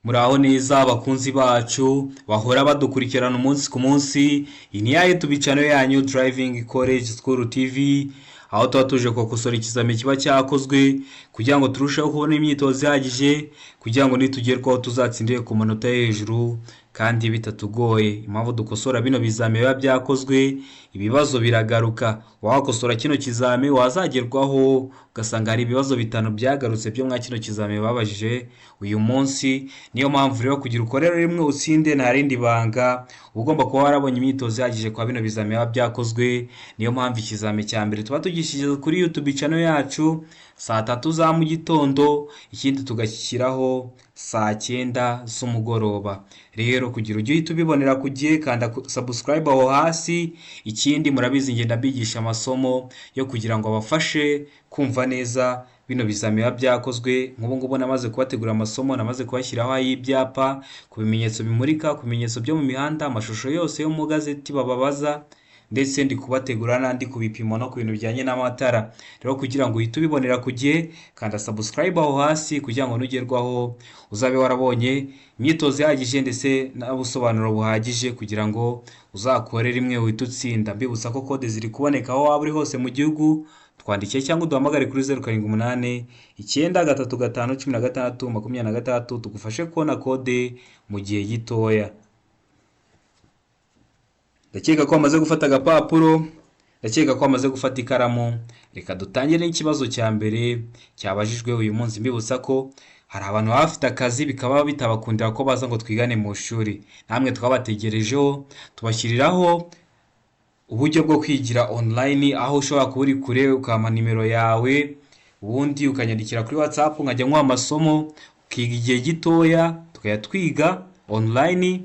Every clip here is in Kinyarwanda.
Muraho neza abakunzi bacu bahora badukurikirana umunsi ku munsi. Iyi ni ya YouTube channel yanyu Driving College School TV, aho tuba tuje gukosora ikizami kiba cyakozwe kugira ngo turusheho kubona imyitozo ihagije, kugira ngo nitugerwaho tuzatsindire ku manota hejuru kandi bitatugoye. Impamvu dukosora bino bizami biba byakozwe, ibibazo biragaruka. Wakosora kino kizami wazagerwaho ugasanga hari ibibazo bitanu byagarutse byo mwa kino kizami babajije uyu munsi. Niyo mpamvu rero kugira ukorere rimwe utsinde nta rindi banga, ugomba kuba warabonye imyitozo ihagije kwa bino bizami biba byakozwe. Niyo mpamvu ikizami cya mbere tuba tugishyize kuri YouTube channel yacu saa 3 za mu gitondo, ikindi tugashyiraho saa 9 z'umugoroba. Rero kugira ujye uhita ubibonera ku gihe, kanda subscribe aho hasi. Ikindi murabizi ngenda mbigisha amasomo yo kugira ngo abafashe kumva neza bino bizami biba byakozwe. Nk'ubu ngubu namaze kubategura amasomo, namaze kubashyiraho ay'ibyapa, ku bimenyetso bimurika, ku bimenyetso byo mu mihanda, amashusho yose yo mu gazeti bababaza, ndetse ndi kubategura n'andi ku bipimo no ku bintu bijyanye n'amatara. Rero kugira ngo uhite ubibonera ku gihe, kanda subscribe aho hasi kugira ngo nugerwaho uzabe warabonye imyitozo ihagije ndetse n'ubusobanuro buhagije kugira ngo uzakore rimwe uhite utsinda. Mbibutsa ko kode ziri kuboneka aho waba uri hose mu gihugu. Twandike cyangwa uduhamagare kuri 0788 935 16 26 tugufashe kubona kode mu gihe gitoya. Ndakeka ko wamaze gufata agapapuro, ndakeka ko wamaze gufata ikaramu. Reka dutangire n'ikibazo cya mbere cyabajijwe uyu munsi. Mbibutsa ko hari abantu baba bafite akazi bikaba bitabakundira ko baza ngo twigane mu shuri. Namwe twabategerejeho, tubashyiriraho uburyo bwo kwigira online, aho ushobora kuba uri kure ukampa nimero yawe, ubundi ukanyandikira kuri WhatsApp nkajya nkuha amasomo, ukiga igihe gitoya, tukajya twiga online,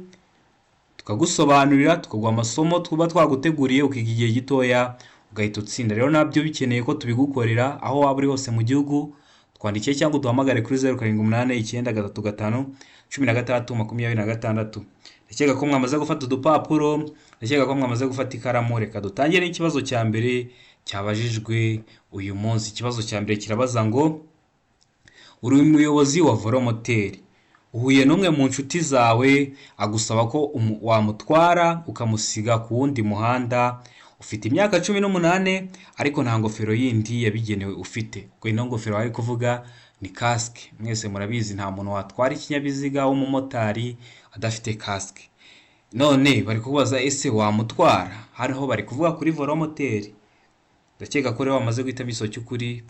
tukagusobanurira, tukaguha amasomo tuba twaguteguriye, ukiga igihe gitoya ugahita utsinda. Rero nabyo bikeneye ko tubigukorera aho waba uri hose mu gihugu. Twandikiye cyangwa uduhamagare kuri 0788 935 16 26. Ndakeka ko mwamaze gufata udupapuro, ndakeka ko mwamaze gufata ikaramu. Reka dutangire n'ikibazo cya mbere cyabajijwe uyu munsi. Ikibazo cya mbere kirabaza ngo uri umuyobozi wa volomoteri, uhuye n'umwe mu nshuti zawe agusaba ko wamutwara ukamusiga ku wundi muhanda. Ufite imyaka 18 ariko nta ngofero yindi yabigenewe ufite. Ko ino ngofero ari kuvuga ni casque. Mwese murabizi nta muntu watwara ikinyabiziga w'umumotari adafite casque. None bari kubaza ese wamutwara? Hariho bari kuvuga kuri volomoteri. Ndakeka ko rero wamaze guhitamo iso cy'ukuri,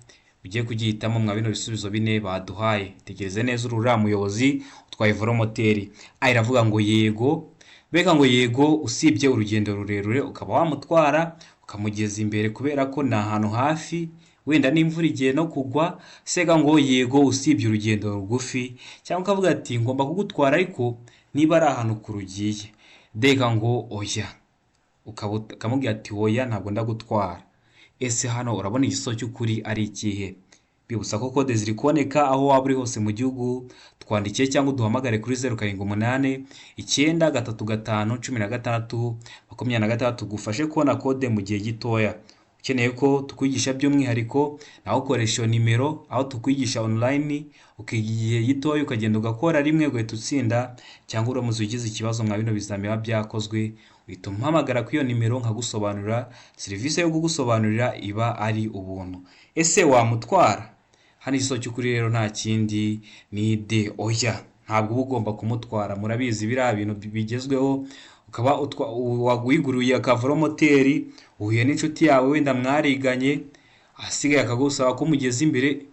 ugiye kugihitamo mwa bino bisubizo bine baduhaye. Tegereze neza urura muyobozi utwaye volomoteri. Iravuga ngo yego. Beka ngo yego, usibye urugendo rurerure ukaba wamutwara ukamugeza imbere kubera ko ni ahantu hafi, wenda n'imvura igiye no kugwa. Sega ngo yego, usibye urugendo rugufi. Cyangwa ukavuga ati ngomba kugutwara ariko niba ari ahantu kurugiye. Deka ngo oya, ukamubwira ati oya ntabwo ndagutwara. Ese hano urabona igiso cy'ukuri ari ikihe? Bibutsa ko kode ziri kuboneka aho waba uri hose mu gihugu. Twandikiye cyangwa uduhamagare kuri 0788 935 16 26 tugufashe kubona kode mu gihe gitoya. Ukeneye ko tukwigisha by'umwihariko, naho ukoresha iyo nimero, aho tukwigisha online ukiga igihe gitoya ukagenda ugakora rimwe ugahita utsinda. Cyangwa uramuze ugize ikibazo mwa bino bizami biba byakozwe, uhita umpamagara kuri iyo nimero nkagusobanurira. Serivisi yo kugusobanurira iba ari ubuntu. Ese wamutwara? Hano iso cy'ukuri rero nta kindi ni de oya, ntabwo uba ugomba kumutwara. Murabizi biriya bintu bigezweho, ukaba wagwiguruye akavolomoteri, uhuye n'inshuti yawe wenda mwariganye, asigaye akagusaba ko mugeze imbere,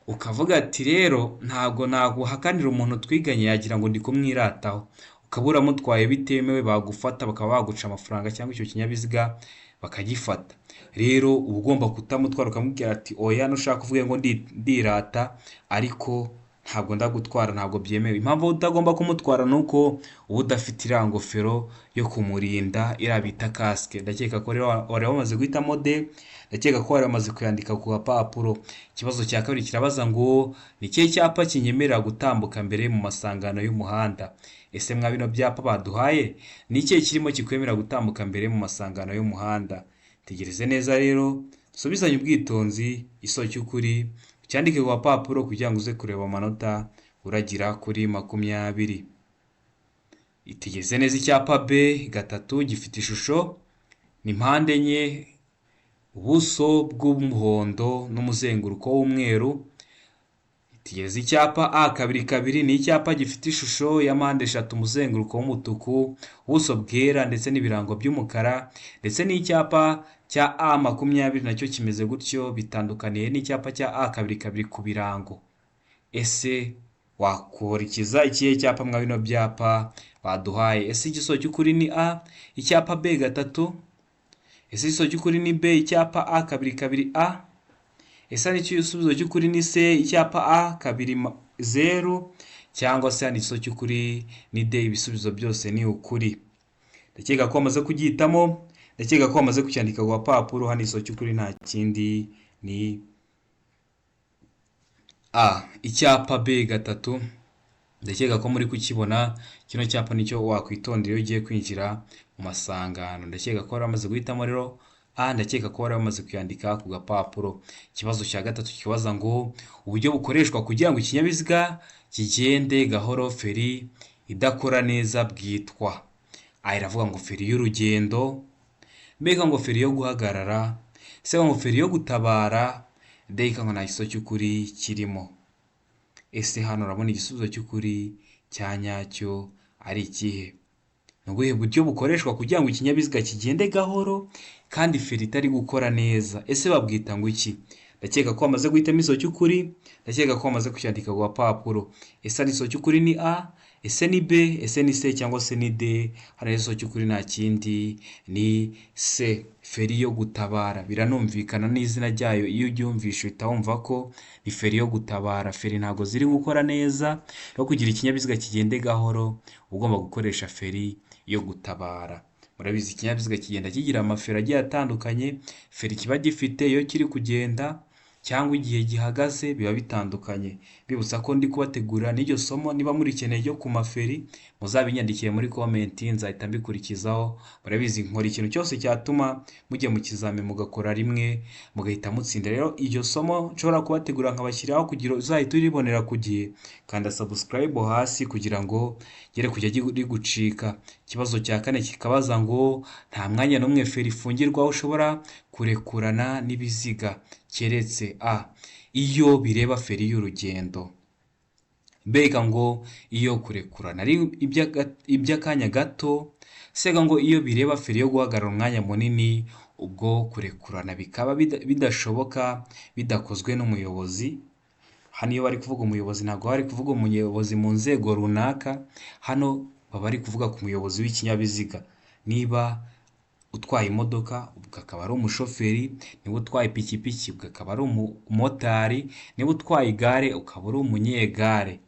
ukavuga ati rero ntabwo naguhakanira umuntu twiganye yagira ngo ndi kumwirataho, ukaba uramutwaye bitemewe, bagufata bakaba baguca amafaranga cyangwa icyo kinyabiziga bakagifata. Rero uba ugomba kutamutwara ukamubwira ati oya, nushaka kuvuga ngo ndirata ariko ntabwo ndagutwara, ntabwo byemewe. Impamvu utagomba kumutwara nuko uba udafite iriya ngofero yo kumurinda, iriya bita casque. Ndakeka ko rero wari wamaze guhitamo de, ndakeka ko wari wamaze kuyandika ku gapapuro. Ikibazo cya kabiri kirabaza ngo ni ikihe cyapa kinyemerera gutambuka mbere mu masangano y'umuhanda? Ese mwa bino byapa baduhaye ni ikihe kirimo kikwemerera gutambuka mbere mu masangano y'umuhanda? Tegereze neza rero, dusubizanye ubwitonzi iso cy'ukuri, cyandike ku gapapuro kugira ngo uze kureba amanota uragira kuri 20. Itegeze neza icyapa B gatatu gifite ishusho ni mpande enye, ubuso bw'umuhondo n'umuzenguruko w'umweru. Itegeze icyapa A kabiri ni icyapa gifite ishusho ya mpande eshatu, umuzenguruko w'umutuku, ubuso bwera ndetse n'ibirango by'umukara, ndetse n'icyapa cya A 20 nacyo kimeze gutyo, bitandukaniye n'icyapa cya A kabiri ku birango. Ese wakurikiza ikihe cyapa mwa bino byapa baduhaye? Ese igisubizo cy'ukuri ni A icyapa B gatatu? Ese igisubizo cy'ukuri ni B icyapa A kabiri A? Ese igisubizo cy'ukuri ni C icyapa A 0? Cyangwa se igisubizo cy'ukuri ni D? Ibisubizo byose ni ukuri. Ndakeka ko wamaze kugihitamo, ndakeka ko wamaze kucyandika ku gapapuro. Hano igisubizo cy'ukuri nta kindi ni A icyapa B gatatu. Ndakeka ko muri kukibona. Kino cyapa nicyo wakwitondera iyo ugiye kwinjira mu masangano. Ndakeka ko wari wamaze guhitamo rero A, ndakeka ko wari wamaze kuyandika ku gapapuro. Ikibazo cya gatatu kibaza ngo uburyo bukoreshwa kugira ngo ikinyabiziga kigende gahoro feri idakora neza bwitwa. A iravuga ngo feri y'urugendo, B ngo feri yo guhagarara, C ngo feri yo gutabara, D ngo nta gisubizo cy'ukuri kirimo. Ese hano urabona igisubizo cy'ukuri cya nyacyo ari ikihe? Ni ubuhe buryo bukoreshwa kugira ngo ikinyabiziga kigende gahoro kandi feri itari gukora neza? Ese babwita ngo iki? Ndakeka ko wamaze guhitamo igisubizo cy'ukuri, ndakeka ko wamaze kucyandika ku gapapuro. Ese igisubizo cy'ukuri ni A, ese ni B, ese ni C cyangwa se ni D? Hano igisubizo cy'ukuri nta kindi ni C, feri yo gutabara. Biranumvikana n'izina ryayo, iyo uryumvishe uhita wumva ko ni feri yo gutabara. Feri ntabwo ziri gukora neza, no kugira ikinyabiziga kigende gahoro ugomba gukoresha feri yo gutabara. Murabizi ikinyabiziga kigenda kigira amaferi agiye atandukanye. Feri kiba gifite iyo kiri kugenda cyangwa igihe gihagaze biba bitandukanye. Bibutsa ko ndi kubategura n'iryo somo, niba murikeneye ryo ku maferi muzabinyandikiye muri komenti nzahita mbikurikizaho. Murabizi nkora ikintu cyose cyatuma mujya mu kizami mugakora rimwe mugahita mutsinda. Rero iryo somo nshobora kubategura nkabashyiraho kugira uzahita uribonera ku gihe. Kanda subscribe hasi kugira ngo gere kujya rigucika. Ikibazo cya kane kikabaza ngo nta mwanya n'umwe feri ifungirwaho ushobora kurekurana n'ibiziga keretse A iyo bireba feri y'urugendo, B ngo iyo kurekurana ari iby'akanya gato, C ngo iyo bireba feri yo guhagarara umwanya munini, ubwo kurekurana bikaba bidashoboka bidakozwe n'umuyobozi. Hano iyo bari kuvuga umuyobozi ntabwo bari kuvuga umuyobozi mu nzego runaka, hano baba bari kuvuga ku muyobozi w'ikinyabiziga. Niba utwaye imodoka ubwo akaba ari umushoferi, niba utwaye ipikipiki ubwo akaba ari umumotari, niba utwaye igare ukaba ari umunyegare.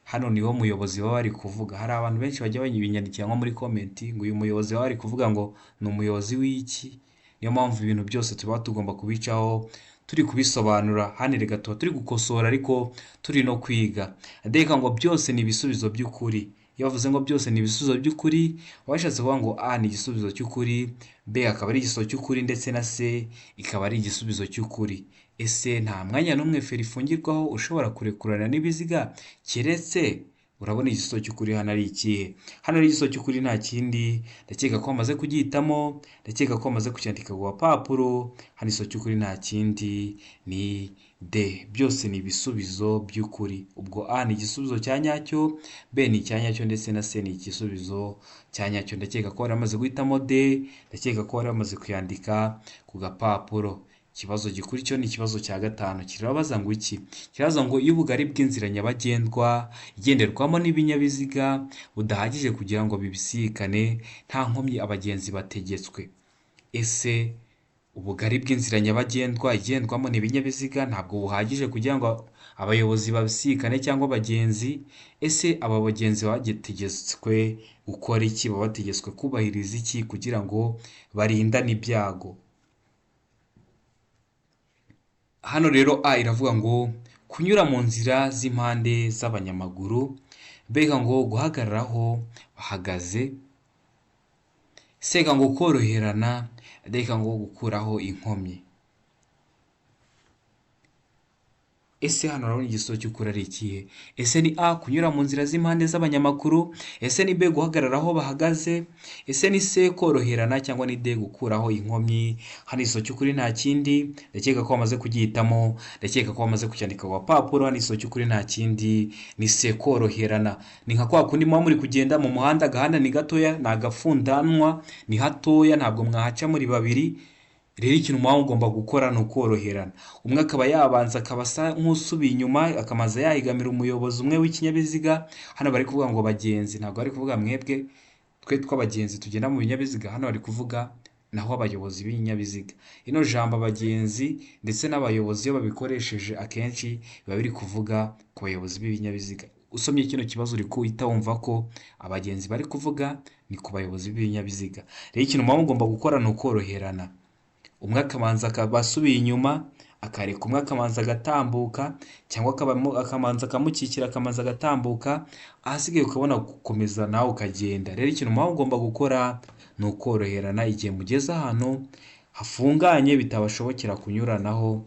Hano niwo muyobozi baba bari kuvuga. Hari abantu benshi bajya babinyandikira nko muri komenti ngo uyu muyobozi baba bari kuvuga ngo ni umuyobozi w'iki. Niyo mpamvu ibintu byose tuba tugomba kubicaho turi kubisobanura. Hano reka tuba turi gukosora ariko turi no kwiga. Ndeka ngo byose ni ibisubizo by'ukuri. Iyo bavuze ngo byose ni ibisubizo by'ukuri bashatse kuvuga ngo A ni igisubizo cy'ukuri, B akaba ari igisubizo cy'ukuri ndetse na C ikaba ari igisubizo cy'ukuri. Ese nta mwanya n'umwe feri ifungirwaho ushobora kurekurana n'ibiziga keretse? Urabona igisubizo cy'ukuri hano ari ikihe? Hano ari igisubizo cy'ukuri nta kindi. Ndakeka ko wamaze kugihitamo, ndakeka ko wamaze kucyandika ku gapapuro. Hano igisubizo cy'ukuri nta kindi ni D. Byose ni ibisubizo by'ukuri. Ubwo A ni igisubizo cya nyacyo, B ni icya nyacyo ndetse na C ni igisubizo cya nyacyo. Ndakeka ko wari wamaze guhitamo D, ndakeka ko wari wamaze kuyandika ku gapapuro. Ikibazo gikurikiyeho ni ikibazo cya gatanu. Kirabaza ngo iki? Kirabaza ngo iyo ubugari bw'inzira nyabagendwa igenderwamo n'ibinyabiziga budahagije kugira ngo bibisikane nta nkomyi abagenzi bategetswe. Ese ubugari bw'inzira nyabagendwa igendwamo n'ibinyabiziga ntabwo buhagije kugira ngo abayobozi babisikane cyangwa abagenzi? Ese aba bagenzi bategetswe gukora iki? Baba bategetswe kubahiriza iki kugira ngo barindane ibyago? Hano rero A iravuga ngo kunyura mu nzira z'impande z'abanyamaguru, B ngo guhagararaho bahagaze, C ngo koroherana, D ngo gukuraho inkomyi. Ese hano urabona igisubizo cy'ukuri ari ikihe? Ese ni A, kunyura mu nzira z'impande z'abanyamaguru? Ese ni B, guhagarara aho bahagaze? Ese ni C, koroherana? Cyangwa ni D, gukuraho inkomyi? Hano igisubizo cy'ukuri nta kindi, ndakeka ko wamaze kugihitamo, ndakeka ko wamaze kucyandika ku gapapuro. Hano igisubizo cy'ukuri nta kindi, ni C, koroherana. Ni nka kwa kundi muba muri kugenda mu muhanda, agahanda ni gatoya, ni agafundanwa, ni hatoya, ntabwo mwahaca muri babiri. Rero ikintu muba mugomba gukora ni ukoroherana. Umwe akaba yabanza akaba asa nk'usubiye inyuma, akamaze yahigamira umuyobozi umwe w'ikinyabiziga. Hano bari kuvuga ngo bagenzi, ntabwo bari kuvuga mwebwe, twe tw'abagenzi tugenda mu binyabiziga. Hano bari kuvuga naho abayobozi b'ibinyabiziga. Ino jambo abagenzi ndetse n'abayobozi iyo babikoresheje akenshi biba biri kuvuga ku bayobozi b'ibinyabiziga. Usomye kino kibazo uri kuhita wumva ko abagenzi bari kuvuga ni ku bayobozi b'ibinyabiziga. Rero ikintu muba mugomba gukora ni ukoroherana. Umwe akamanza akaba asubiye inyuma, akareka umwe akamanza agatambuka, cyangwa akamanza akamukikira akamanza agatambuka, ahasigaye ukabona gukomeza nawe ukagenda. Rero ikintu muba mugomba gukora ni ukoroherana igihe mugeze ahantu hafunganye bitabashobokera kunyuranaho,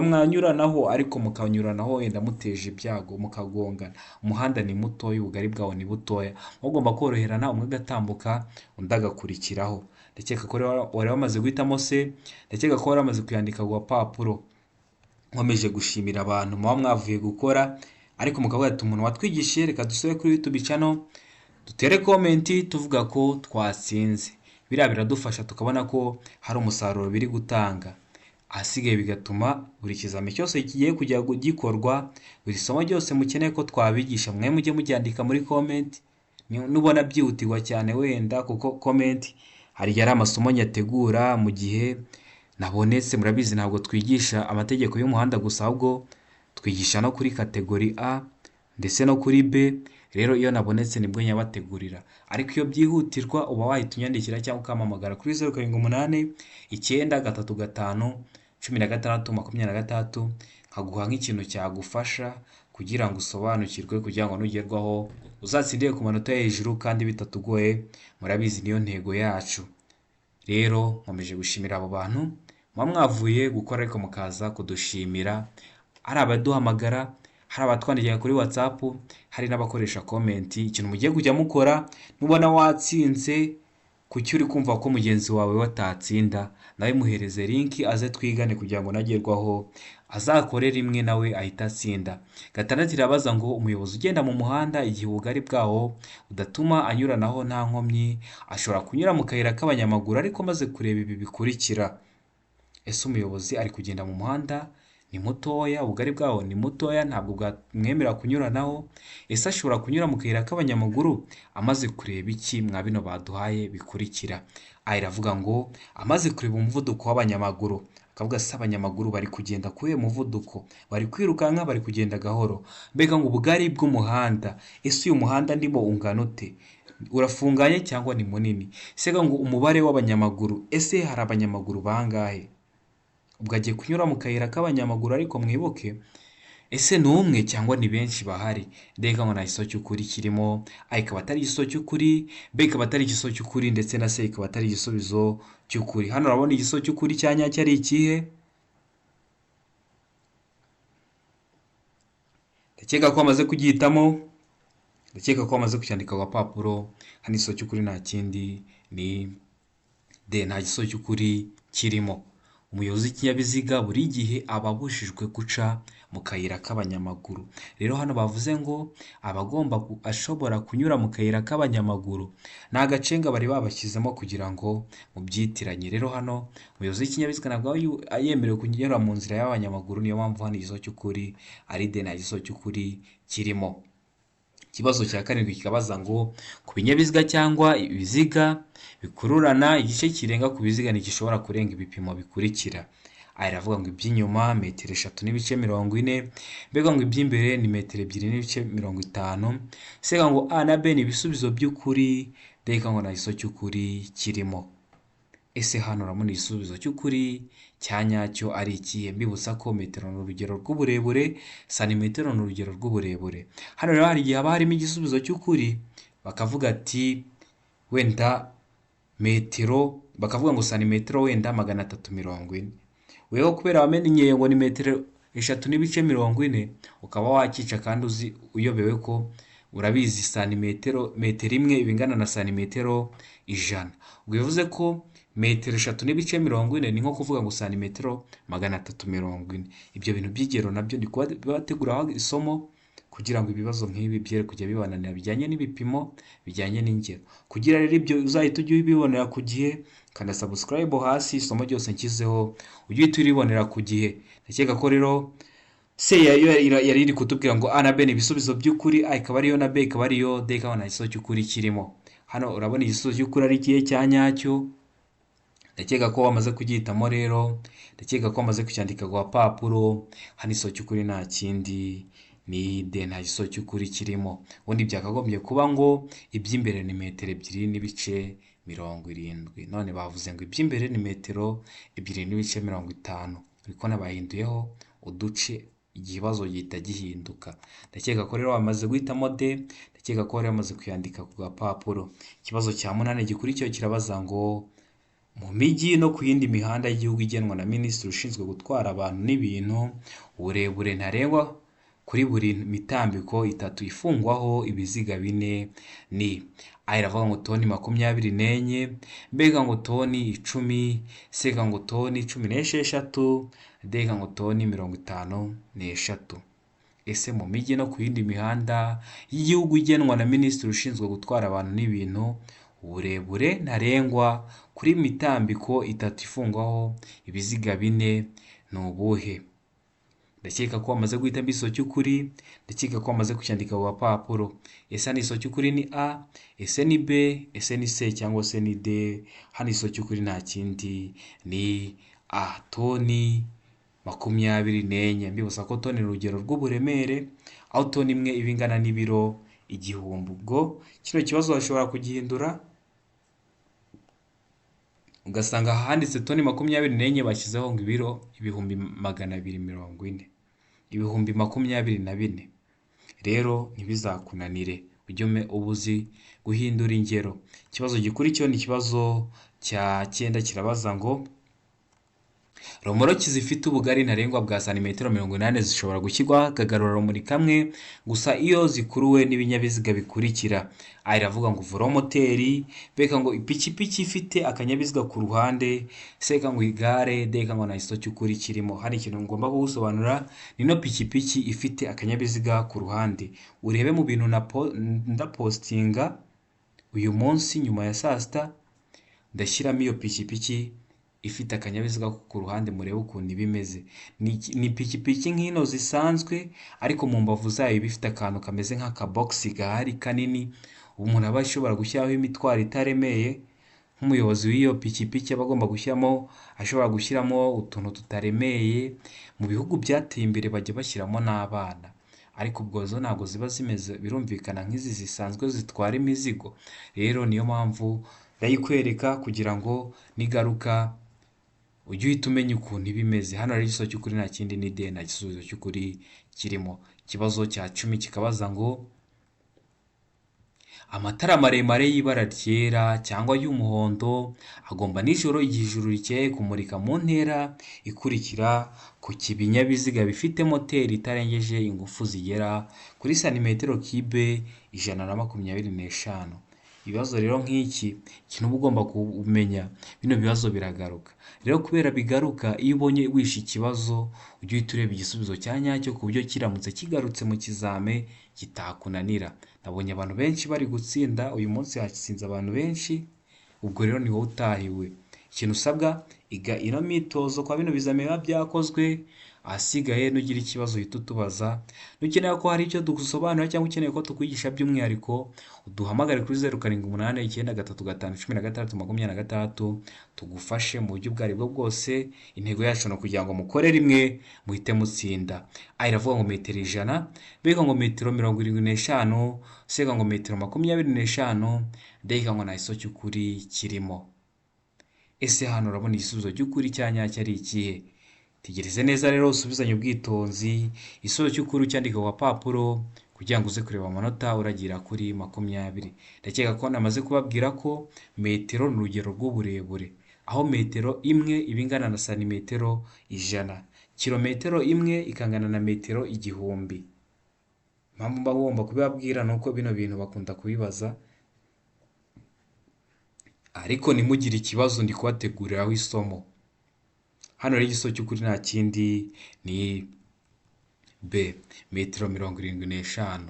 mwanyuranaho ariko mukanyuranaho wenda muteje ibyago mukagongana. Umuhanda ni mutoya, ubugari bwawo ni butoya, mugomba koroherana, umwe agatambuka undi agakurikiraho. Ndakeka ko wari wamaze guhitamo se, ndakeka ko wari wamaze kuyandika ku gapapuro. Nkomeje gushimira abantu muba mwavuye gukora, ariko mukavuga ati umuntu watwigishije, reka dusubire kuri YouTube channel dutere komenti tuvuga ko twatsinze. Biriya biradufasha tukabona ko hari umusaruro biri gutanga. Ahasigaye bigatuma buri kizami cyose kigiye kujya gikorwa, buri somo ryose mukeneye ko twabigisha, mwe mujye mubyandika muri komenti. Nubona byihutirwa cyane wenda, kuko komenti hari yari amasomo nyategura mu gihe nabonetse. Murabizi ntabwo twigisha amategeko y'umuhanda gusa, ahubwo twigisha no kuri kategori A ndetse no kuri B. Rero iyo nabonetse nibwo nyabategurira, ariko iyo byihutirwa uba wahita unyandikira cyangwa ukampamagara kuri 0789 935 16 nkaguha nk'ikintu cyagufasha kugira ngo usobanukirwe, kugira ngo nugerwaho uzatsindire ku manota hejuru kandi bitatugoye. Murabizi niyo ntego yacu. Rero nkomeje gushimira abo bantu muba mwavuye gukora ariko mukaza kudushimira. Hari abaduhamagara, hari abatwandikira kuri WhatsApp, hari n'abakoresha komenti. Ikintu mugiye kujya mukora, nubona watsinze kuki uri kumva ko mugenzi wawe watatsinda, nawe muhereze link aze twigane kugira ngo nagerwaho azakore rimwe nawe ahita atsinda. Gatandatu irabaza ngo umuyobozi ugenda mu muhanda igihe ubugari bwawo udatuma anyuranaho nta nkomyi, ashobora kunyura mu kayira k'abanyamaguru ariko maze kureba ibi bikurikira. Ese umuyobozi ari kugenda mu muhanda ni mutoya, ubugari bwawo ni mutoya, ntabwo bwamwemera kunyuranaho. Ese ashobora kunyura mu kayira k'abanyamaguru amaze kureba iki mwa bino baduhaye bikurikira? Aha iravuga ngo amaze kureba umuvuduko w'abanyamaguru, akavuga se abanyamaguru bari kugenda kuye muvuduko, bari kwirukanka, bari kugenda gahoro. Mbega ngo ubugari bw'umuhanda, ese uyu muhanda ndimo ungana ute? Urafunganye cyangwa ni munini? Sega ngo umubare w'abanyamaguru, ese hari abanyamaguru bangahe? Ubwo agiye kunyura mu kayira k'abanyamaguru, ariko mwibuke ese ni umwe cyangwa ni benshi bahari? Ndeka ngo nta gisubizo cy'ukuri kirimo, A ikaba atari igisubizo cy'ukuri, B ikaba atari igisubizo cy'ukuri, ndetse na C ikaba atari igisubizo cy'ukuri. Hano urabona igisubizo cy'ukuri cya nyacyo ari ikihe? Ndakeka ko wamaze kugihitamo, ndakeka ko wamaze kucyandika ku gapapuro. Hano igisubizo cy'ukuri nta kindi, ni D, nta gisubizo cy'ukuri kirimo. Umuyobozi w'ikinyabiziga buri gihe aba abujijwe guca mu kayira k'abanyamaguru. Rero hano bavuze ngo ashobora kunyura mu kayira k'abanyamaguru, ni agacenga bari babashyizemo kugira ngo mubyitiranye. Rero hano umuyobozi w'ikinyabiziga ntabwo yemerewe kunyura mu nzira y'abanyamaguru, niyo mpamvu hano igisubizo cy'ukuri ari D, nta gisubizo cy'ukuri kirimo. Ikibazo cya karindwi kikabaza ngo ku binyabiziga cyangwa ibiziga bikururana, igice kirenga ku biziga ntigishobora kurenga ibipimo bikurikira. Aha iravuga ngo iby'inyuma metero 3.40, mbega ngo iby'imbere ni metero 2.50. Sega ngo A na B ni ibisubizo by'ukuri, ndeka ngo nta gisubizo cy'ukuri kirimo. Ese hano urabona igisubizo cy'ukuri cya nyacyo ari ikihe? Mbibutsa ko metero ni urugero rw'uburebure, santimetero ni urugero rw'uburebure. Hano rero hari igihe haba harimo igisubizo cy'ukuri, bakavuga ati wenda metero, bakavuga ngo santimetero wenda 340. weho kubera wamenyeye ngo ni metero 3.40 ukaba wakica kandi uyobewe ko urabizi metero imwe ibingana na santimetero 100. Ubwo bivuze ko metero 3.40 ni nko kuvuga ngo santimetero 340. Ibyo bintu by'igero nabyo ndi kubateguraho isomo kugira ngo ibibazo nk'ibi byere kujya bibananira bijyanye n'ibipimo bijyanye n'ingero. Kugira rero ibyo uzahita ujya ubibonera ku gihe, kanda subscribe hasi, isomo ryose nshyizeho ujye uhita uribonera ku gihe. Ndakeka ko rero C yari iri kutubwira ngo A na B ni ibisubizo by'ukuri, A ikaba ariyo na B ikaba ariyo, D ikaba nta gisubizo cy'ukuri kirimo. Hano urabona igisubizo cy'ukuri ari ikihe cya nyacyo. Ndakeka ko wamaze kugihitamo rero, ndakeka ko wamaze kucyandika ku papuro. Hano igisubizo cy'ukuri nta kindi ni D, nta gisubizo cy'ukuri kirimo. Ubundi byakagombye kuba ngo iby'imbere ni metero 2.70. None bavuze ngo iby'imbere ni metero 2.50. Ariko nabahinduyeho uduce, ikibazo gihita gihinduka. Ndakeka ko rero wamaze guhitamo D, ndakeka ko rero wamaze kuyandika ku gapapuro. Ikibazo cya 8 gikurikiyeho kirabaza ngo mu mijyi no ku yindi mihanda y'igihugu igenwa na Minisitiri ushinzwe gutwara abantu n'ibintu, uburebure ntarengwa kuri buri mitambiko 3 ifungwaho ibiziga 4 ni A iravuga ngo toni 24, B ngo toni 10, C ngo toni 16, D ngo toni 53. Ese mu mijyi no ku yindi mihanda y'igihugu igenwa na Minisitiri ushinzwe gutwara abantu n'ibintu, uburebure ntarengwa kuri mitambiko 3 ifungwaho ibiziga 4 ni ubuhe? Ndakeka ko wamaze guhitamo igisubizo cy'ukuri, ndakeka ko wamaze kucyandika ku gapapuro. Ese ni igisubizo cy'ukuri ni A, ese ni B, ese ni C cyangwa se ni D? Hano igisubizo cy'ukuri nta kindi ni A, toni 24. Mbibutsa ko toni ni urugero rw'uburemere, aho toni imwe iba ingana n'ibiro 1000. Ubwo kino kibazo bashobora kugihindura ugasanga handitse toni 24 bashyizeho ngo ibiro 240, ibihumbi 24. Rero ntibizakunanire ujye ubuzi guhindura ingero. Ikibazo gikurikiyeho ni ikibazo cya 9 kirabaza ngo romoroki zifite ubugari ntarengwa bwa santimetero 80 zishobora gushyirwaho akagarurarumuri kamwe gusa iyo zikuruwe n'ibinyabiziga bikurikira. A iravuga ngo velomoteri, B ngo ipikipiki ifite akanyabiziga ku ruhande, C ngo igare, D ngo nta gisubizo cy'ukuri kirimo. Hari ikintu ngomba gusobanura, nino pikipiki ifite akanyabiziga ku ruhande. Urebe mu bintu ndapostinga uyu munsi nyuma ya saa sita, ndashyiramo iyo pikipiki ifite akanyabiziga ku ruhande, murebe ukuntu ibimeze. Ni pikipiki nk'ino zisanzwe ariko mu mbavu zayo bifite akantu kameze nk'akabox gahari kanini, umuntu aba ashobora gushyiraho imitwaro itaremeye. Nk'umuyobozi w'iyo pikipiki aba agomba ashobora gushyiramo utuntu tutaremeye. Mu bihugu byateye imbere bajya bashyiramo n'abana, ariko ubwo zo ntabwo ziba zimeze birumvikana nk'izi zisanzwe zitwara imizigo. Rero niyo mpamvu ndayikwereka kugira ngo nigaruka ujye uhita umenya ukuntu ibimeze. Hano rero igisubizo cy'ukuri nta kindi ni D, nta gisubizo cy'ukuri kirimo. Ikibazo cya 10 kikabaza ngo amatara maremare y'ibara ryera cyangwa y'umuhondo agomba nijoro igihe ijuru rikeye kumurika mu ntera ikurikira ku binyabiziga bifite moteri itarengeje ingufu zigera kuri santimetero kibe 125. Ibibazo rero nk'iki kintu uba ugomba kumenya, bino bibazo biragaruka. Rero kubera bigaruka, iyo ubonye wishe ikibazo ujye uhita ureba igisubizo cya nyacyo ku buryo kiramutse kigarutse mu kizame kitakunanira. Nabonye abantu benshi bari gutsinda uyu munsi, hatsinze abantu benshi. Ubwo rero ni wowe utahiwe. Ikintu usabwa, iga ino myitozo kwa bino bizame biba byakozwe, ahasigaye nugira ikibazo uhita utubaza. Nukeneye ko hari icyo dugusobanura cyangwa ukeneye ko tukwigisha by'umwihariko, uduhamagare kuri 0788951626 tugufashe mu buryo ubwo aribwo bwose. Intego yacu no kugira ngo mukore rimwe muhite mutsinda. A iravuga ngo metero 100, B ngo metero 75, C ngo metero 25, D ngo nta gisubizo cy'ukuri kirimo. Ese hano urabona igisubizo cy'ukuri cya nyacyo ari ikihe? Tegereze neza rero usubizanye ubwitonzi, igisubizo cy'ukuri cyandika ku papuro kugira ngo uze kureba amanota uragira kuri 20. Ndakeka ko namaze kubabwira ko metero ni urugero rw'uburebure, aho metero imwe iba ingana na santimetero 100, kilometero imwe ikangana na metero 1000. Impamvu mba ngomba kubibabwira ni uko bino bintu bakunda kubibaza, ariko ntimugire ikibazo ndi kubateguriraho isomo. Hano rero igisozo cy'ukuri nta kindi ni B, metero 75.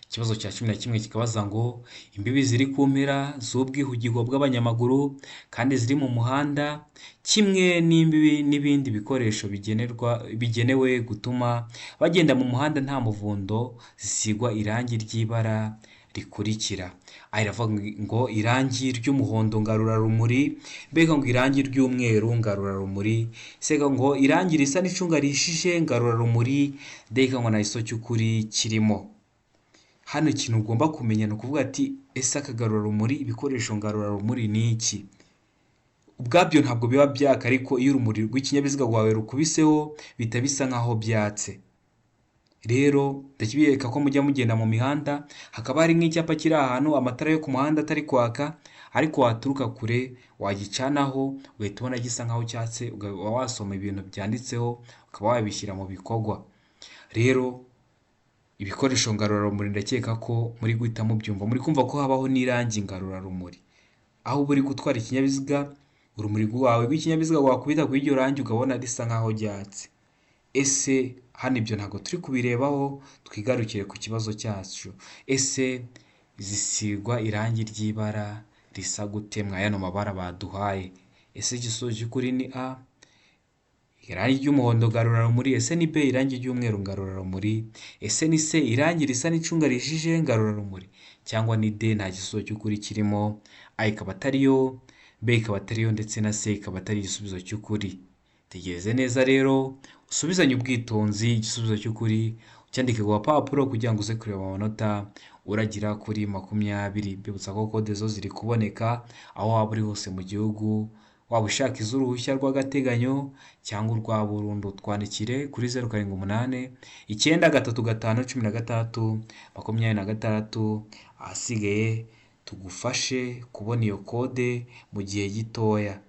Ikibazo cya 11 kikabaza ngo imbibi ziri ku mpera z'ubwihugiko bw'abanyamaguru kandi ziri mu muhanda, kimwe n'imbibi n'ibindi bikoresho bigenewe gutuma bagenda mu muhanda nta muvundo zisigwa irangi ry'ibara rikurikira. Iravuga ngo irangi ry'umuhondo ngarurarumuri, mbega ngo irangi ry'umweru ngarurarumuri, sega ngo irangi risa n'icunga rihishije ngarurarumuri, mbega ngo nta gisozo cy'ukuri kirimo. Hano ikintu ugomba kumenya ni ukuvuga ati ese akagarurarumuri, ibikoresho ngarurarumuri ni iki? Ubwabyo ntabwo biba byaka, ariko iyo urumuri rw'ikinyabiziga rwawe rukubiseho bihita bisa nk'aho byatse. Rero ndakibereka ko mujya mugenda mu mihanda hakaba hari nk'icyapa kiri ahantu amatara yo ku muhanda atari kwaka, ariko waturuka kure wagicanaho ugahita ubona gisa nk'aho cyatse, ukaba wasoma ibintu byanditseho ukaba wabishyira mu bikorwa. Rero ibikoresho ngarurarumuri ndakeka ko muri guhita mubyumva, muri kumva ko habaho n'irangi ngarurarumuri. Aho uba uri gutwara ikinyabiziga, urumuri rwawe rw'ikinyabiziga wakubita kuri iryo rangi ukabona risa nk'aho ryatse. Ese hano ibyo ntabwo turi kubirebaho, twigarukire ku kibazo cyacu. Ese zisigwa irangi ry'ibara risa gute mwa yano mabara baduhaye? Ese igisozo cy'ukuri ni A, irangi ry'umuhondo ngarurarumuri, ese ni B, irangi ry'umweru ngarurarumuri, ese ni C, irangi risa n'icunga rihishije ngarurarumuri, cyangwa ni D, nta gisozo cy'ukuri kirimo. A ikaba atariyo, B ikaba atariyo, ndetse na C ikaba atari igisubizo cy'ukuri. Tegereze neza rero usubizanye ubwitonzi igisubizo cy'ukuri, ucyandike ku gapapuro kugira ngo uze kureba amanota uragira kuri 20. Bibutsa ko kode zo ziri kuboneka aho waba uri hose mu gihugu, waba ushaka iz'uruhushya rw'agateganyo cyangwa urwa burundu, twandikire kuri 078 935 16 26, ahasigaye tugufashe kubona iyo kode mu gihe gitoya.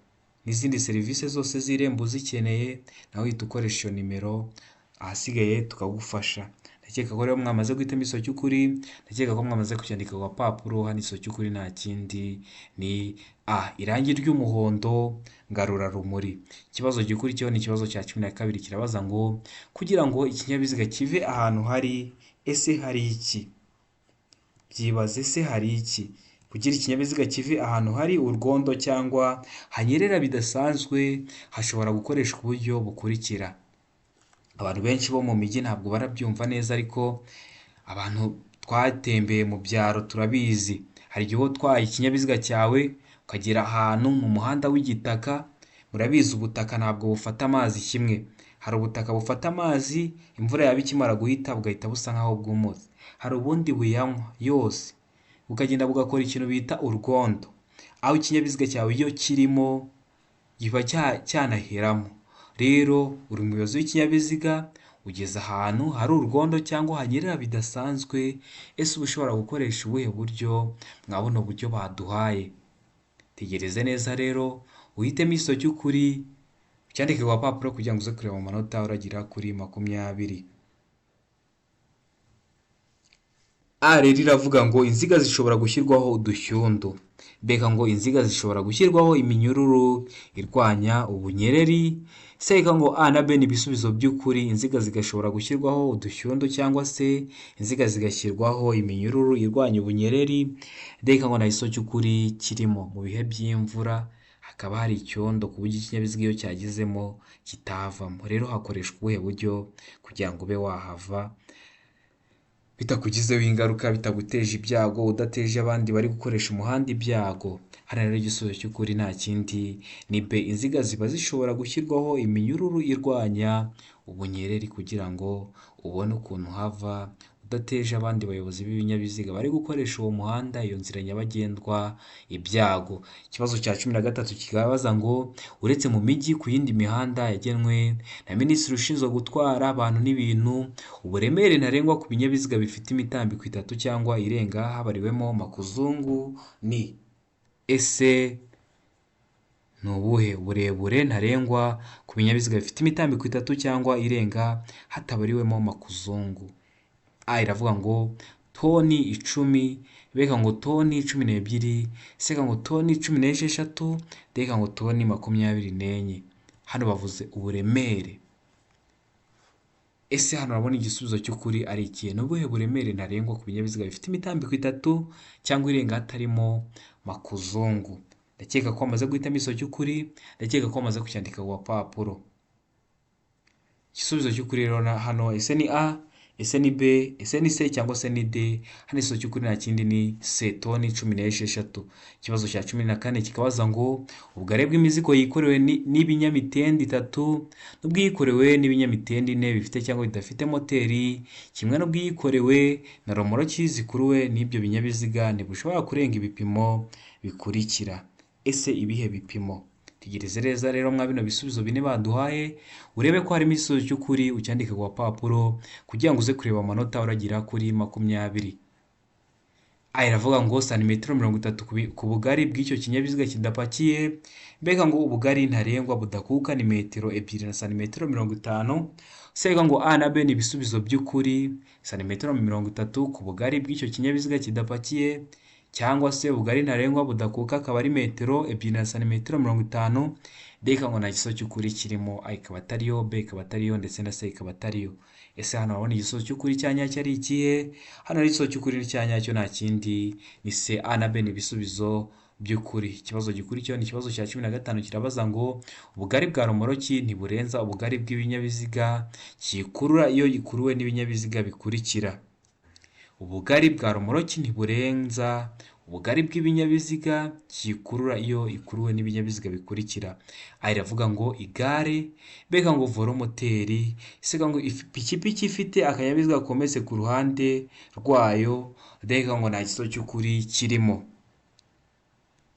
N'izindi serivisi zose z'Irembo uzikeneye nawe uhita ukoresha iyo nimero, ahasigaye tukagufasha. Ndakeka ko rero mwamaze guhitamo igisozo cy'ukuri, ndakeka ko mwamaze kucyandika ku gapapuro. Hano igisozo cy'ukuri nta kindi ni A, irangi ry'umuhondo ngarurarumuri. Ikibazo gikurikiyeho ni ikibazo cya 12, kirabaza ngo kugira ngo ikinyabiziga kive ahantu hari, ese hari iki? Byibaze, ese hari iki? Kugira ikinyabiziga kive ahantu hari urwondo cyangwa hanyerera bidasanzwe, hashobora gukoreshwa uburyo bukurikira. Abantu benshi bo mu mijyi ntabwo barabyumva neza, ariko abantu twatembeye mu byaro turabizi. Hari igihe utwaye ikinyabiziga cyawe ukagera ahantu mu muhanda w'igitaka, murabizi ubutaka ntabwo bufata amazi kimwe. Hari ubutaka bufata amazi, imvura yaba ikimara guhita bugahita busa nk'aho bwumutse. Hari ubundi buyanywa yose, bukagenda bugakora ikintu bita urwondo, aho ikinyabiziga cyawe iyo kirimo kiba cyanaheramo. Rero uri umuyobozi w'ikinyabiziga, ugeze ahantu hari urwondo cyangwa hanyerera bidasanzwe, ese uba ushobora gukoresha ubuhe buryo? Mwabona uburyo baduhaye. Tegereze neza rero uhitemo igisozo cy'ukuri, ucyandike ku gapapuro kugira ngo uze kureba mu manota uragira kuri 20. A rero iravuga ngo inziga zishobora gushyirwaho udushyundu. Mbega ngo inziga zishobora gushyirwaho iminyururu irwanya ubunyereri. Seka ngo A na B ni ibisubizo by'ukuri, inziga zigashobora gushyirwaho udushyundu cyangwa se inziga zigashyirwaho iminyururu irwanya ubunyereri. Mbega ngo nta gisozo cy'ukuri kirimo. Mu bihe by'imvura hakaba hari icyondo ku buryo ikinyabiziga iyo cyagezemo kitavamo. Rero hakoreshwa ubuhe buryo kugira ngo ube wahava bitakugizeho ingaruka, bitaguteje ibyago, udateje abandi bari gukoresha umuhanda ibyago? Hano rero igisubizo cy'ukuri nta kindi ni B, inziga ziba zishobora gushyirwaho iminyururu irwanya ubunyereri kugira ngo ubone ukuntu hava udateje abandi bayobozi b'ibinyabiziga bari gukoresha uwo muhanda, iyo nzira nyabagendwa, ibyago. Ikibazo cya 13 kigabaza ngo uretse mu mijyi ku yindi mihanda yagenwe na Minisitiri ushinzwe gutwara abantu n'ibintu, uburemere ntarengwa ku binyabiziga bifite imitambiko 3 cyangwa irenga habariwemo makuzungu ni? Ese ni ubuhe burebure ntarengwa ku binyabiziga bifite imitambiko 3 cyangwa irenga hatabariwemo makuzungu? A iravuga ngo toni 10, B ngo toni 12, C ngo toni 16, D ngo toni 24. Hano bavuze uburemere. Ese hano urabona igisubizo cy'ukuri ari ikihe? Ni ubuhe buremere ntarengwa ku binyabiziga bifite imitambiko 3 cyangwa irenga hatarimo makuzungu? Ndakeka ko wamaze guhitamo igisubizo cy'ukuri, ndakeka ko wamaze kucyandika ku gapapuro. Igisubizo cy'ukuri rero hano ese ni A, ese ni B, ese ni C cyangwa se ni D? Hano igisubizo cy'ukuri nta kindi ni C, toni 16. Ikibazo cya 14 kikabaza ngo ubugari bw'imizigo yikorewe n'ibinyamitende 3 n'ubwiyikorewe n'ibinyamitende 4 bifite cyangwa bidafite moteri kimwe n'ubwiyikorewe na romoroki zikuruwe n'ibyo binyabiziga ntibushobora kurenga ibipimo bikurikira. Ese ibihe bipimo? Tegereze neza rero mwa bino bisubizo bine baduhaye urebe ko harimo igisubizo cy'ukuri ucyandike ku gapapuro kugira ngo uze kureba amanota uragira kuri 20. A iravuga ngo santimetero 30 ku bugari bw'icyo kinyabiziga kidapakiye. Mbega ngo ubugari ntarengwa budakuka ni metero 2 na santimetero 50. Sega ngo A na B ni ibisubizo by'ukuri, santimetero 30 ku bugari bw'icyo kinyabiziga kidapakiye, cyangwa se ubugari ntarengwa budakuka akaba ari metero 2 na santimetero 50. D ngo nta gisubizo cy'ukuri kirimo, A ikaba atariyo, B ikaba atariyo ndetse na C ikaba atariyo. Ese hano urabona igisubizo cy'ukuri cya nyacyo ari ikihe? Hano igisubizo cy'ukuri cya nyacyo nta kindi ni C, A na B ni ibisubizo by'ukuri. Ikibazo gikurikiyeho ni ikibazo cya 15 kirabaza ngo ubugari bwa romoroki ntiburenza ubugari bw'ibinyabiziga kikurura iyo gikuruwe n'ibinyabiziga bikurikira. Ubugari bwa romoroki ntiburenza ubugari bw'ibinyabiziga kikurura iyo ikuruwe n'ibinyabiziga bikurikira. A iravuga ngo igare, B ngo volomoteri, C ngo ipikipiki ifite akanyabiziga kometse ku ruhande rwayo, D ngo nta gisubizo cy'ukuri kirimo.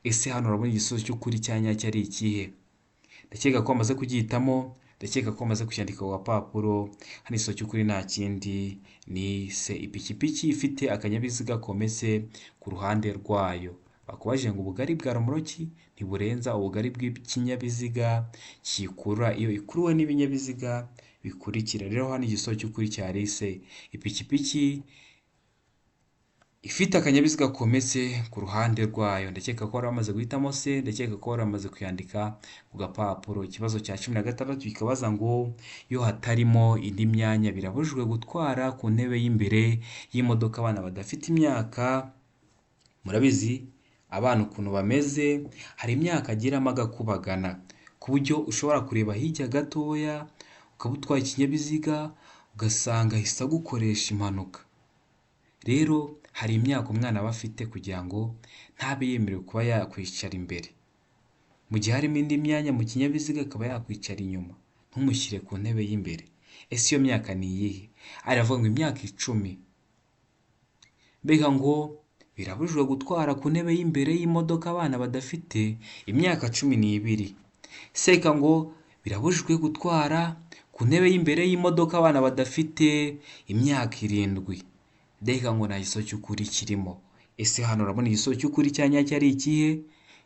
Ese hano urabona igisubizo cy'ukuri cya nyacyo ari ikihe? Ndakeka ko wamaze kugihitamo, ndakeka ko wamaze kucyandika ku gapapuro. Hano igisubizo cy'ukuri nta kindi ni C, ipikipiki ifite akanyabiziga kometse ku ruhande rwayo. Bakubajije ngo ubugari bwa romoroki ntiburenza ubugari bw'ikinyabiziga kikurura iyo ikuruwe n'ibinyabiziga bikurikira. Rero hano igisubizo cy'ukuri cyari C, ipikipiki ifite akanyabiziga kometse ku ruhande rwayo. Ndakeka ko wari wamaze guhitamo C, ndakeka ko wari wamaze kuyandika ku gapapuro. Ikibazo cya 16 kikabaza ngo iyo hatarimo indi myanya birabujijwe gutwara ku ntebe y'imbere y'imodoka abana badafite imyaka. Murabizi abana ukuntu bameze, hari imyaka agiramo agakubagana ku buryo ushobora kureba hirya gatoya ukaba utwaye ikinyabiziga ugasanga ahise agukoresha impanuka. Rero hari imyaka umwana aba afite kugira ngo ntabe yemerewe kuba yakwicara imbere. Mu gihe harimo indi myanya mu kinyabiziga akaba yakwicara inyuma, ntumushyire ku ntebe y'imbere. Ese iyo myaka ni iyihe? Aravuga ngo imyaka 10. Mbega ngo birabujijwe gutwara ku ntebe y'imbere y'imodoka abana badafite imyaka 12. Seka ngo birabujijwe gutwara ku ntebe y'imbere y'imodoka abana badafite imyaka 7. Ndeka ngo nta gisubizo cy'ukuri kirimo. Ese hano urabona igisubizo cy'ukuri cya nyacyo ari ikihe?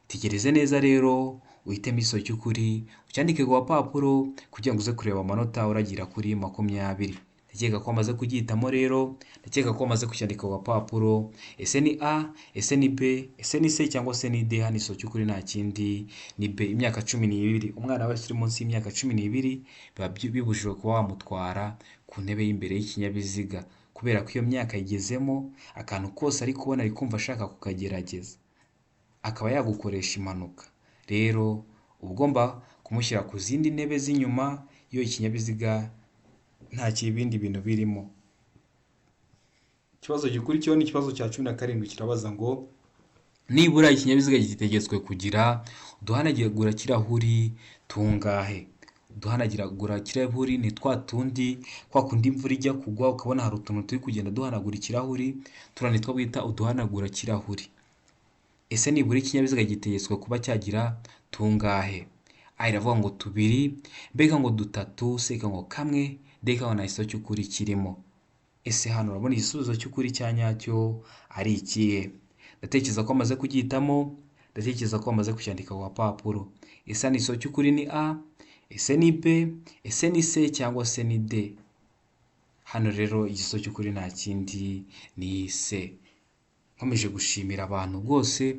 Tegereze neza rero uhitemo igisubizo cy'ukuri ucyandike ku gapapuro kugira ngo uze kureba amanota uragira kuri 20. Ndakeka ko wamaze kugihitamo rero, ndakeka ko wamaze kucyandika ku gapapuro. Ese ni A, ese ni B, ese ni C cyangwa se ni D? Hano igisubizo cy'ukuri nta kindi ni B, imyaka 12. Umwana wese uri munsi y'imyaka 12 biba bibujijwe kuba wamutwara ku ntebe y'imbere y'ikinyabiziga, kubera ko iyo myaka yigezemo akantu kose ari kubona ari kumva ashaka kukagerageza akaba yagukoresha impanuka. Rero uba ugomba kumushyira ku zindi ntebe z'inyuma iyo ikinyabiziga nta kibindi bintu birimo. Ikibazo gikurikiyeho ni ikibazo cya 17 kirabaza ngo nibura ikinyabiziga gitegetswe kugira uduhanagura kirahuri tungahe? Uduhanagura kirahuri ni twa tundi kwa kundi imvura ijya kugwa ukabona hari utuntu turi kugenda duhanagura ikirahuri, turane two bita uduhanagura kirahuri. Ese nibura ikinyabiziga gitegetswe kuba cyagira tungahe? A iravuga ngo 2, B ngo 3, C ngo 1, D ngo nta gisubizo cy'ukuri kirimo. Ese hano urabona igisubizo cy'ukuri cya nyacyo ari ikihe? Ndatekereza ko amaze kugihitamo, ndatekereza ko wamaze kucyandika ku gapapuro. Ese hano igisobanuro cy'ukuri ni A, ese ni B, ese ni C cyangwa se ni D? Hano rero igisobanuro cy'ukuri nta kindi ni C. Nkomeje gushimira abantu bose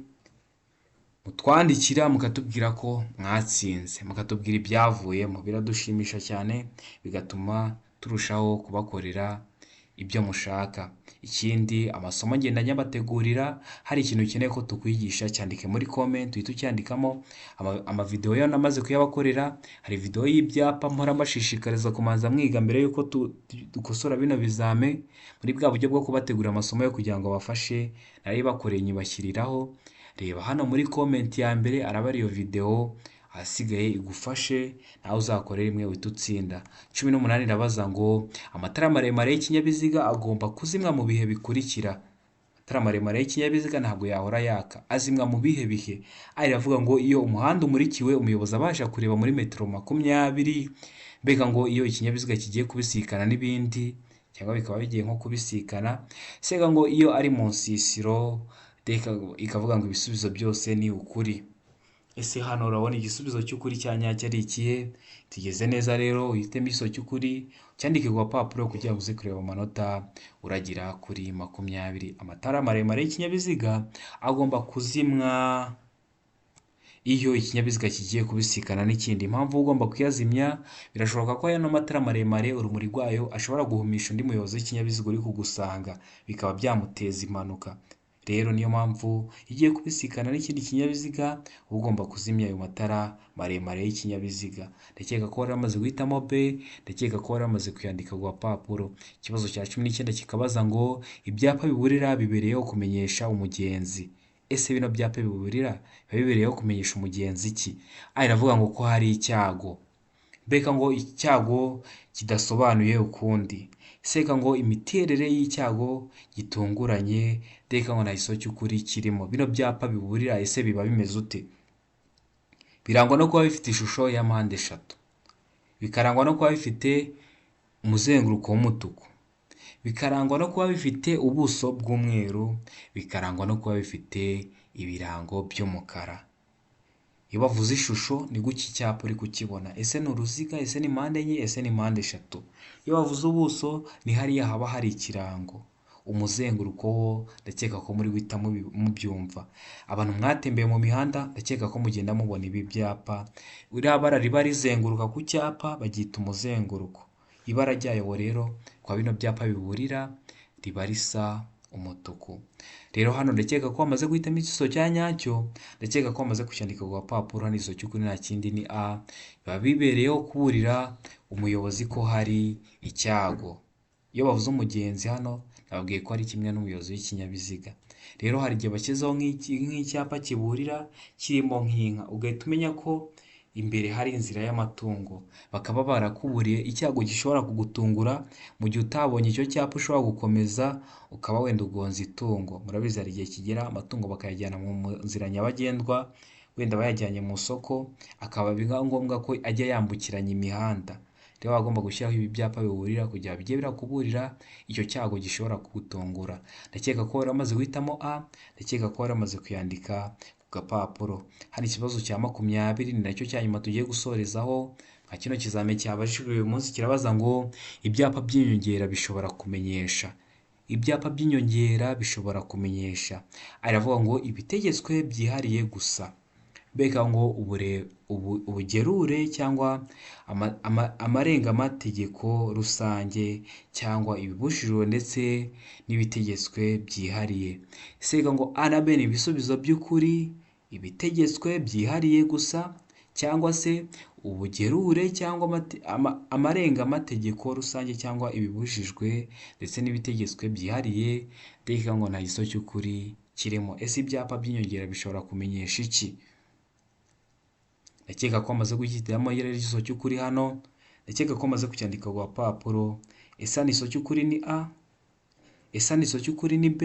mutwandikira mukatubwira ko mwatsinze, mukatubwira ibyavuyemo, biradushimisha cyane, bigatuma turushaho kubakorera ibyo mushaka. Ikindi amasomo ngenda nyabategurira, hari ikintu ukeneye ko tukwigisha cyandike muri comment uhita ucyandikamo. Amavideo yo namaze kuyabakorera, hari video y'ibyapa mpora mbashishikariza kumanza mwiga mbere yuko dukosora bino bizame, muri bwa buryo bwo kubategurira amasomo yo kugira ngo bafashe, nari bakoreye nyibashyiriraho. Reba hano muri comment ya mbere araba ariyo video, ahasigaye igufashe nawe uzakorera imwe uhita utsinda. 18 irabaza ngo amatara maremare y'ikinyabiziga agomba kuzimwa mu bihe bikurikira. Amatara maremare y'ikinyabiziga ntabwo yahora yaka, azimwa mu bihe bihe. Iravuga ngo iyo umuhanda umurikiwe umuyobozi abasha kureba muri metero 20, mbega ngo iyo ikinyabiziga kigiye kubisikana n'ibindi cyangwa bikaba bigiye nko kubisikana, sega ngo iyo ari mu nsisiro, ikavuga ngo ibisubizo byose ni ukuri. Ese hano urabona igisubizo cy'ukuri cya nyacyo ari ikihe? Tugeze neza rero, uhitemo igisubizo cy'ukuri cyandike ku gapapuro kugira ngo uze kureba amanota uragira kuri 20. Amatara maremare y'ikinyabiziga agomba kuzimwa iyo ikinyabiziga kigiye kubisikana n'ikindi. Impamvu ugomba kuyazimya, birashoboka ko aya matara maremare urumuri rwayo ashobora guhumisha undi muyobozi w'ikinyabiziga uri kugusanga, bikaba byamuteza impanuka. Rero niyo mpamvu igiye kubisikana n'ikindi kinyabiziga ugomba kuzimya ayo matara maremare y'ikinyabiziga. Ndakeka ko waramaze guhitamo B, ndakeka ko waramaze kuyandika ku gapapuro. Ikibazo cya 19 kikabaza ngo ibyapa biburira bibereyeho kumenyesha umugenzi. Ese bino byapa biburira bibereyeho kumenyesha umugenzi iki? Iravuga ngo ko hari icyago. Mbega ngo icyago kidasobanuye ukundi. Seka ngo imiterere y'icyago gitunguranye, ndeka ngo nta gisobanuro cy'ukuri kirimo. Bino byapa biburira ese biba bimeze ute? Birangwa no kuba bifite ishusho ya mpande eshatu, bikarangwa no kuba bifite umuzenguruko w'umutuku, bikarangwa no kuba bifite ubuso bw'umweru, bikarangwa no kuba bifite ibirango by'umukara. Iyo bavuze ishusho ni guki icyapa uri kukibona? Ese ni uruziga, ese ni mpande enye, ese ni mpande eshatu? Iyo bavuze ubuso ni hariya haba hari ikirango. Umuzenguruko wo ndakeka ko muri guhita mubyumva. Abantu mwatembeye mu mihanda ndakeka ko mugenda mubona ibi byapa. Uriya bara riba rizenguruka ku cyapa bagita umuzenguruko. Ibara ryayo rero kwa bino byapa biburira riba risa umutuku. Rero hano ndakeka ko wamaze guhitamo igisubizo cya nyacyo, ndakeka ko wamaze kucyandika ku gapapuro. Hano igisobanuro cy'ukuri nta kindi ni A, biba bibereyeho kuburira umuyobozi ko hari icyago. Iyo bavuze umugenzi hano nababwiye ko ari kimwe n'umuyobozi w'ikinyabiziga. Rero hari igihe bashyizeho nk'icyapa kiburira kirimo nk'inka, ugahita umenya ko imbere hari inzira y'amatungo, bakaba barakuburiye icyago gishobora kugutungura mu gihe utabonye icyo cyapa, ushobora gukomeza ukaba wenda ugonze itungo. Murabizi hari igihe kigera amatungo bakayajyana mu nzira nyabagendwa, wenda bayajyanye mu soko, akaba ngombwa ko ajya yambukiranya imihanda. Rero bagomba gushyiraho ibi byapa biburira kugira ngo bijye birakuburira icyo cyago gishobora kugutungura. Ndakeka ko waramaze guhitamo A, ndakeka ko waramaze kuyandika ku gapapuro. Hari ikibazo cya 20 ni nacyo cya nyuma tugiye gusorezaho. Nka kino kizame cyabajijwe uyu munsi kirabaza ngo ibyapa by'inyongera bishobora kumenyesha. Ibyapa by'inyongera bishobora kumenyesha. Aravuga ngo ibitegetswe byihariye gusa. Mbega ngo ubugerure cyangwa amarenga-mategeko rusange cyangwa ibibujijwe ndetse n'ibitegetswe byihariye. Sega ngo A na B ni ibisubizo by'ukuri, ibitegetswe byihariye gusa, cyangwa se ubugerure cyangwa amarenga-mategeko rusange cyangwa ibibujijwe ndetse n'ibitegetswe byihariye. Ndeka ngo nta gisobanuro cy'ukuri kirimo. Ese ibyapa by'inyongera bishobora kumenyesha iki? Ndakeka ko amaze guhitiramo igisubizo cy'ukuri hano, ndakeka ko amaze kucyandika ku gapapuro. Ese hano igisubizo cy'ukuri ni A, ese hano igisubizo cy'ukuri ni B,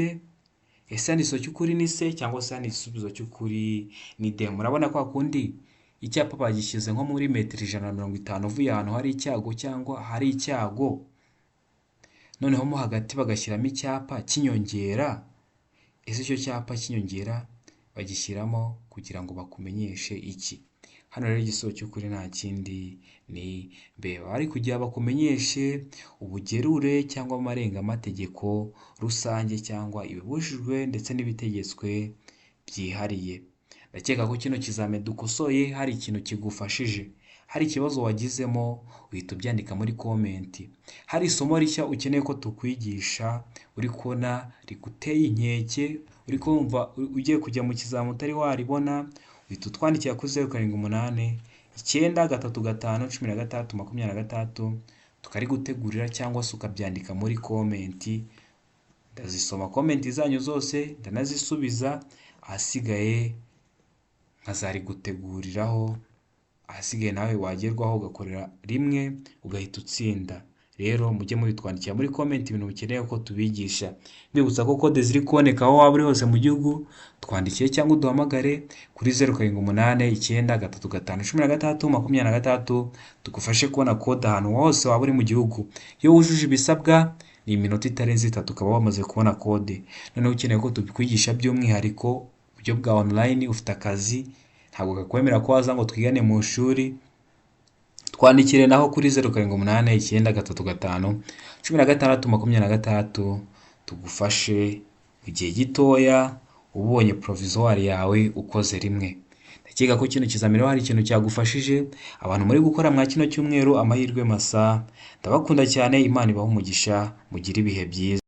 ese hano igisubizo cy'ukuri ni C, cyangwa se hano igisubizo cy'ukuri ni D. Murabona kwa kundi icyapa bagishyize nko muri metero 150 uvuye ahantu hari icyago cyangwa hari icyago, noneho mo hagati bagashyiramo icyapa cy'inyongera. Ese icyo cyapa cy'inyongera bagishyiramo kugira ngo bakumenyeshe iki? Hano rero igisubizo cy'ukuri nta kindi ni B. Bari kugira bakumenyeshe ubugerure cyangwa amarenga-mategeko rusange cyangwa ibibujijwe ndetse n'ibitegetswe byihariye. Ndakeka ko kino kizame dukosoye hari ikintu kigufashije. Hari ikibazo wagizemo uhita ubyandika muri komenti. Hari isomo rishya ukeneye ko tukwigisha uri kubona riguteye inkeke, uri kumva ugiye kujya mu kizami utari waribona, uhita utwandikira kuri 078 935 16 26 tukarigutegurira cyangwa se ukabyandika muri komenti. Ndazisoma komenti zanyu zose ndanazisubiza, ahasigaye nkazariguteguriraho, ahasigaye nawe wagerwaho ugakorera rimwe ugahita utsinda. Rero mujye mubitwandikira muri komenti ibintu mukeneye ko tubigisha. Mbibutsa ko kode ziri kuboneka aho waba uri hose mu gihugu, twandikiye cyangwa uduhamagare kuri 078 935 16 26 tugufashe kubona kode ahantu hose waba uri mu gihugu. Iyo wujuje ibisabwa ni iminota itarenze 3 ukaba wamaze kubona kode. Noneho ukeneye ko tubikwigisha by'umwihariko uburyo bwa online, ufite akazi ntabwo gakwemera ko waza ngo twigane mu ishuri, twandikire naho kuri 078 935 16 26 tugufashe mu gihe gitoya ubonye provisoire yawe ukoze rimwe. Ndakeka ko kino kizamini hari ikintu cyagufashije. Abantu muri gukora mwa kino cyumweru amahirwe masa. Ndabakunda cyane, Imana ibahe umugisha, mugire ibihe byiza.